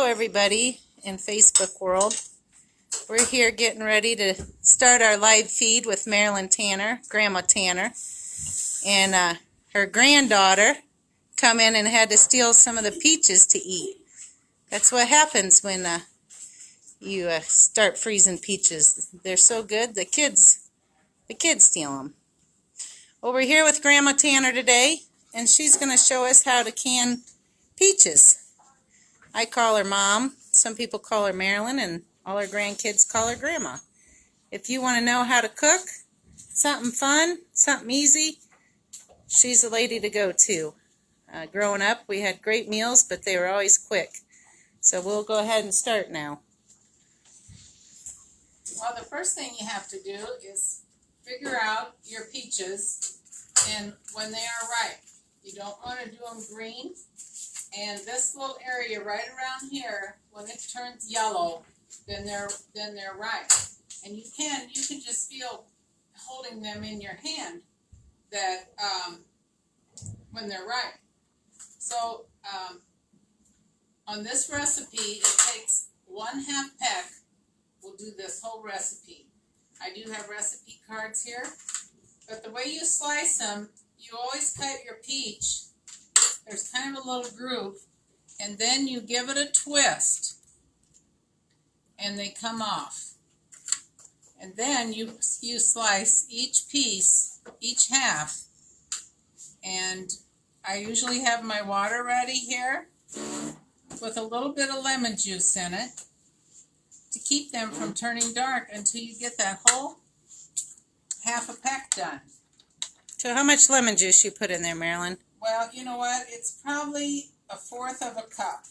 everybody in Facebook world. We're here getting ready to start our live feed with Marilyn Tanner, Grandma Tanner, and her granddaughter come in and had to steal some of the peaches to eat. That's what happens when you start freezing peaches. They're so good, the kids steal them. Well, we're here with Grandma Tanner today, and she's going to show us how to can peaches. I call her Mom. Some people call her Marilyn, and all her grandkids call her Grandma. If you want to know how to cook something fun, something easy, she's a lady to go to. Growing up, we had great meals, but they were always quick. So we'll go ahead and start now. Well, the first thing you have to do is figure out your peaches and when they are ripe. You don't want to do them green. And this little area right around here, when it turns yellow, then they're ripe. And you can just feel holding them in your hand that when they're ripe. So on this recipe, it takes 1/2 peck. We'll do this whole recipe. I do have recipe cards here, but the way you slice them, you always cut your peach. There's kind of a little groove, and then you give it a twist, and they come off. And then you slice each piece, each half, and I usually have my water ready here with a little bit of lemon juice in it to keep them from turning dark until you get that whole 1/2 peck done. So how much lemon juice you put in there, Marilyn? Well, you know what? It's probably 1/4 of a cup.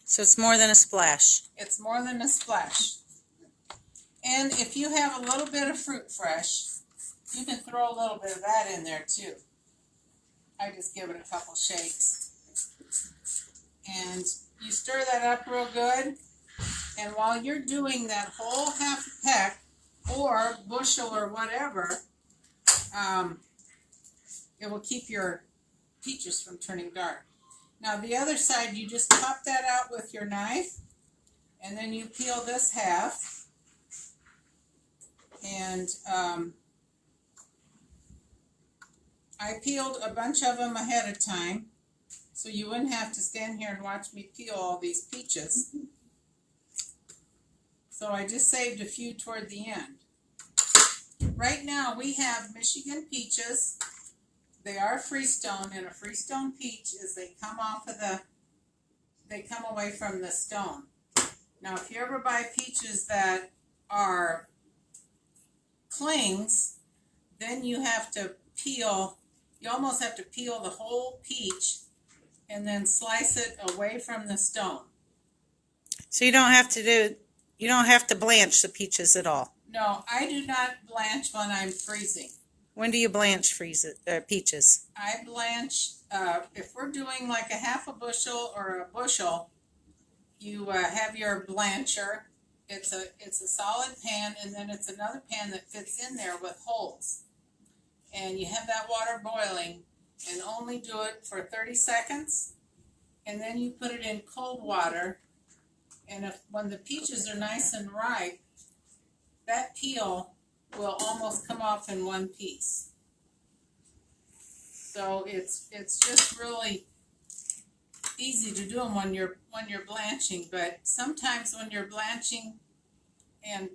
So it's more than a splash. It's more than a splash. And if you have a little bit of fruit fresh, you can throw a little bit of that in there too. I just give it a couple shakes. And you stir that up real good. And while you're doing that whole 1/2 peck or bushel or whatever, it will keep your peaches from turning dark. Now the other side, you just pop that out with your knife, and then you peel this half. And I peeled a bunch of them ahead of time, so you wouldn't have to stand here and watch me peel all these peaches. So I just saved a few toward the end. Right now we have Michigan peaches. They are freestone, and a freestone peach is they come away from the stone. Now if you ever buy peaches that are clings, then you have to peel, you almost have to peel the whole peach and then slice it away from the stone. So you don't have to blanch the peaches at all. No, I do not blanch when I'm freezing. When do you blanch peaches? I blanch, if we're doing like 1/2 bushel or a bushel, you have your blancher. It's a solid pan, and then it's another pan that fits in there with holes. And you have that water boiling, and only do it for 30 seconds, and then you put it in cold water. And when the peaches are nice and ripe, that peel will almost come off in one piece. So it's just really easy to do them when you're blanching, but sometimes when you're blanching and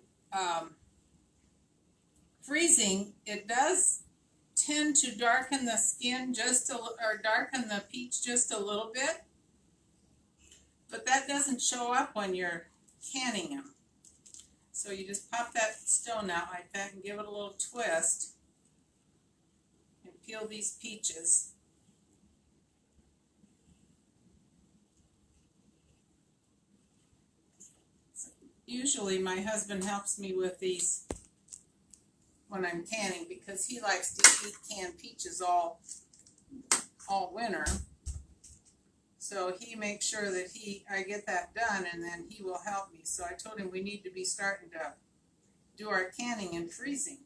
freezing, it does tend to darken the skin or darken the peach just a little bit, but that doesn't show up when you're canning them. So you just pop that stone out like that and give it a little twist and peel these peaches. Usually my husband helps me with these when I'm canning because he likes to eat canned peaches all winter. So he makes sure that I get that done, and then he will help me. So I told him we need to be starting to do our canning and freezing.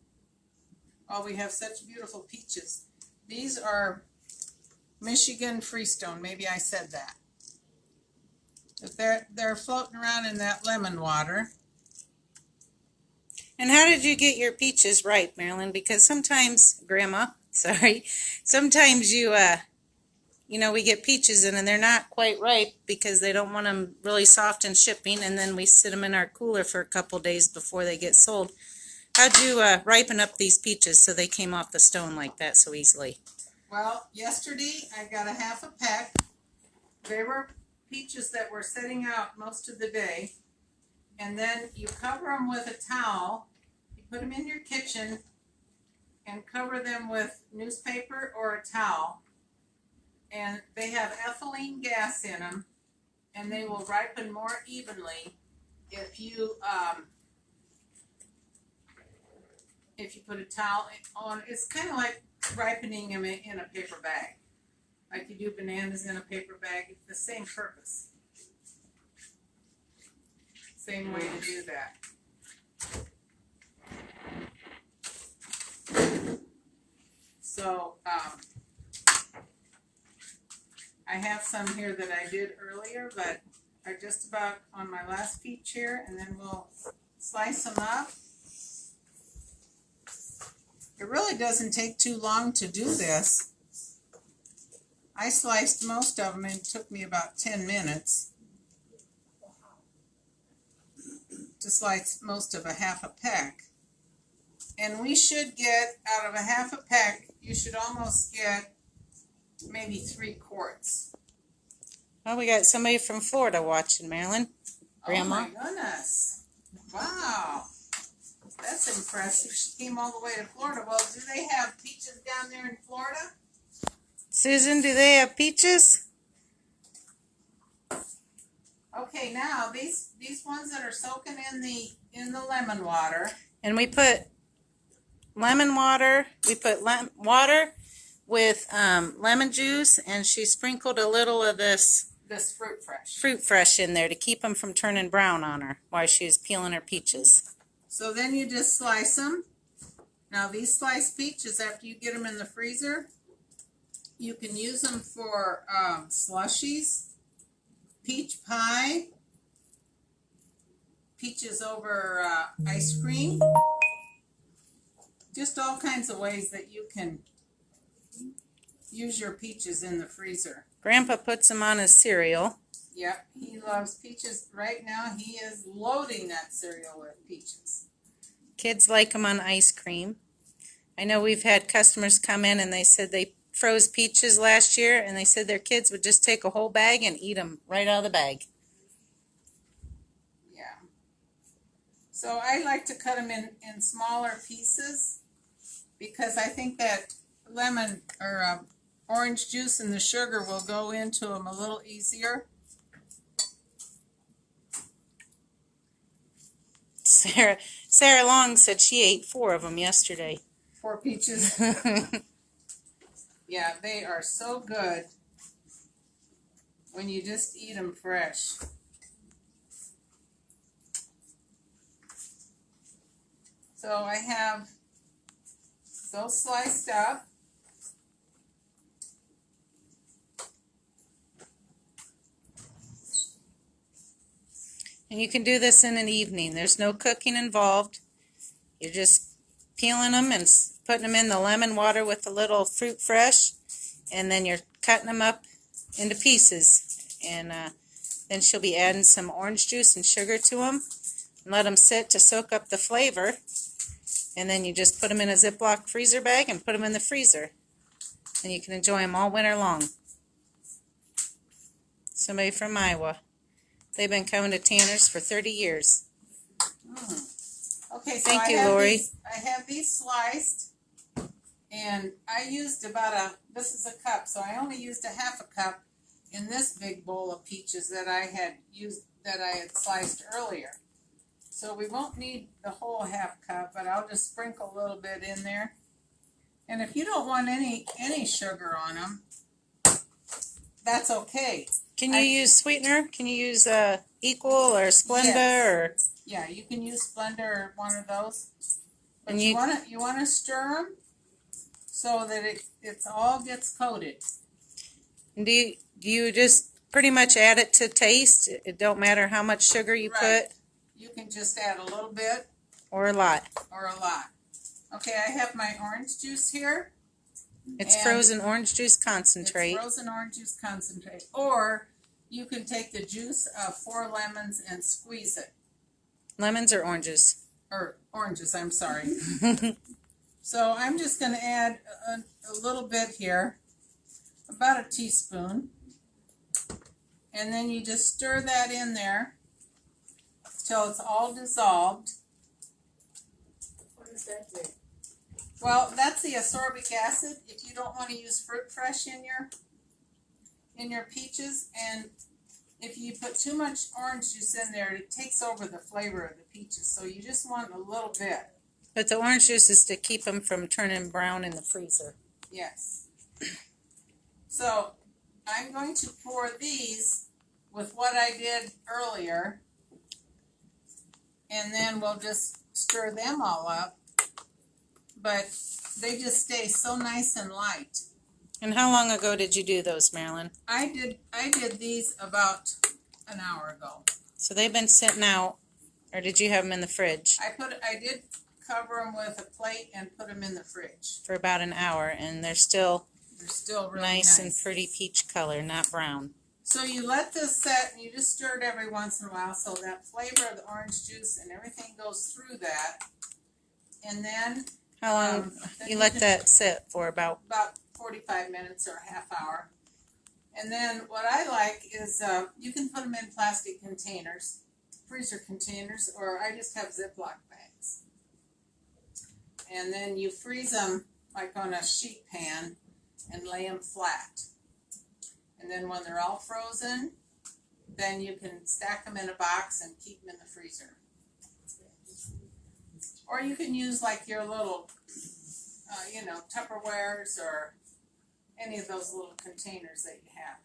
Oh, we have such beautiful peaches. These are Michigan Freestone. Maybe I said that. If they're floating around in that lemon water. And how did you get your peaches ripe, Marilyn? Because sometimes, Grandma, sorry, sometimes we get peaches in and they're not quite ripe because they don't want them really soft in shipping, and then we sit them in our cooler for a couple days before they get sold. How'd you ripen up these peaches so they came off the stone like that so easily? Well, yesterday I got a half a peck. They were peaches that were sitting out most of the day. And then you cover them with a towel. You put them in your kitchen and cover them with newspaper or a towel. And they have ethylene gas in them, and they will ripen more evenly if you put a towel on. It's kind of like ripening them in a paper bag, like you do bananas in a paper bag. It's the same purpose. Same way to do that. So, I have some here that I did earlier, but are just about on my last peach here, and then we'll slice them up. It really doesn't take too long to do this. I sliced most of them and it took me about 10 minutes. To slice most of a half a peck. And we should get, out of a half a peck, you should almost get maybe 3 quarts. Well, we got somebody from Florida watching, Marilyn. Grandma. Oh my goodness. Wow. That's impressive. She came all the way to Florida. Well, do they have peaches down there in Florida? Susan, do they have peaches? Okay, now these ones that are soaking in the lemon water. And we put lemon water. We put water with lemon juice, and she sprinkled a little of this Fruit Fresh in there to keep them from turning brown on her while she was peeling her peaches. So then you just slice them. Now these sliced peaches, after you get them in the freezer, you can use them for slushies, peach pie, peaches over ice cream, just all kinds of ways that you can use your peaches in the freezer. Grandpa puts them on his cereal. Yep, he loves peaches. Right now he is loading that cereal with peaches. Kids like them on ice cream. I know we've had customers come in and they said they froze peaches last year, and they said their kids would just take a whole bag and eat them right out of the bag. Yeah. So I like to cut them in smaller pieces because I think that lemon or orange juice and the sugar will go into them a little easier. Sarah Long said she ate 4 of them yesterday. 4 peaches. Yeah, they are so good when you just eat them fresh. So I have those sliced up. And you can do this in an evening. There's no cooking involved. You're just peeling them and putting them in the lemon water with a little Fruit Fresh, and then you're cutting them up into pieces. And then she'll be adding some orange juice and sugar to them and let them sit to soak up the flavor. And then you just put them in a Ziploc freezer bag and put them in the freezer. And you can enjoy them all winter long. Somebody from Iowa. They've been coming to Tanner's for 30 years. Okay, so Thank you, Lori. I have these sliced, and I used this is a cup, so I only used a half a cup in this big bowl of peaches that I had sliced earlier. So we won't need the whole half cup, but I'll just sprinkle a little bit in there. And if you don't want any sugar on them, that's okay. Can you use sweetener? Can you use Equal or Splenda? Yes. Or yeah, you can use Splenda or one of those. But and you want to stir them so that it all gets coated. do you just pretty much add it to taste. It don't matter how much sugar you Right. put You can just add a little bit or a lot. or a lot. Okay, I have my orange juice here. It's And frozen orange juice concentrate. It's frozen orange juice concentrate. Or you can take the juice of 4 lemons and squeeze it. Lemons or oranges? Or oranges, I'm sorry. So I'm just going to add a little bit here, about a teaspoon. And then you just stir that in there till it's all dissolved. What does that do? Well, that's the ascorbic acid. If you don't want to use fruit fresh in your peaches, and if you put too much orange juice in there, it takes over the flavor of the peaches. So you just want a little bit. But the orange juice is to keep them from turning brown in the freezer. Yes. So I'm going to pour these with what I did earlier, and then we'll just stir them all up. But they just stay so nice and light. And how long ago did you do those, Marilyn? I did these about an hour ago. So they've been sitting out, or did you have them in the fridge? I did cover them with a plate and put them in the fridge. For about an hour, and they're still They're still really nice and pretty peach color, not brown. So you let this set and you just stir it every once in a while so that flavor of the orange juice and everything goes through that. And then How long then you let can- that sit for? About 45 minutes or a half hour. And then what I like is you can put them in plastic containers, freezer containers, or I just have Ziploc bags. And then you freeze them like on a sheet pan and lay them flat. And then when they're all frozen, then you can stack them in a box and keep them in the freezer. Or you can use like your little, Tupperwares or any of those little containers that you have.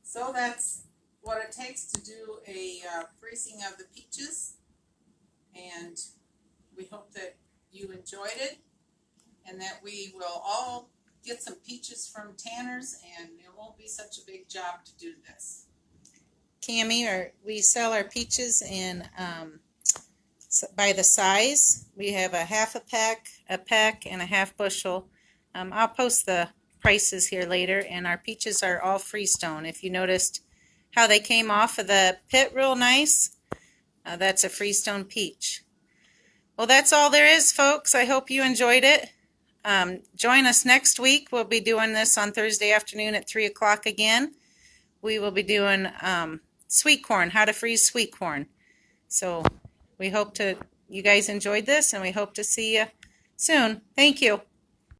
So that's what it takes to do a freezing of the peaches. And we hope that you enjoyed it and that we will all get some peaches from Tanner's, and it won't be such a big job to do this. Cammie, we sell our peaches in by the size. We have a half a peck, and a half bushel. I'll post the prices here later, and our peaches are all freestone. If you noticed how they came off of the pit real nice, that's a freestone peach. Well, that's all there is, folks. I hope you enjoyed it. Join us next week. We'll be doing this on Thursday afternoon at 3 o'clock again. We will be doing sweet corn, how to freeze sweet corn. So we hope you guys enjoyed this, and we hope to see you soon. Thank you.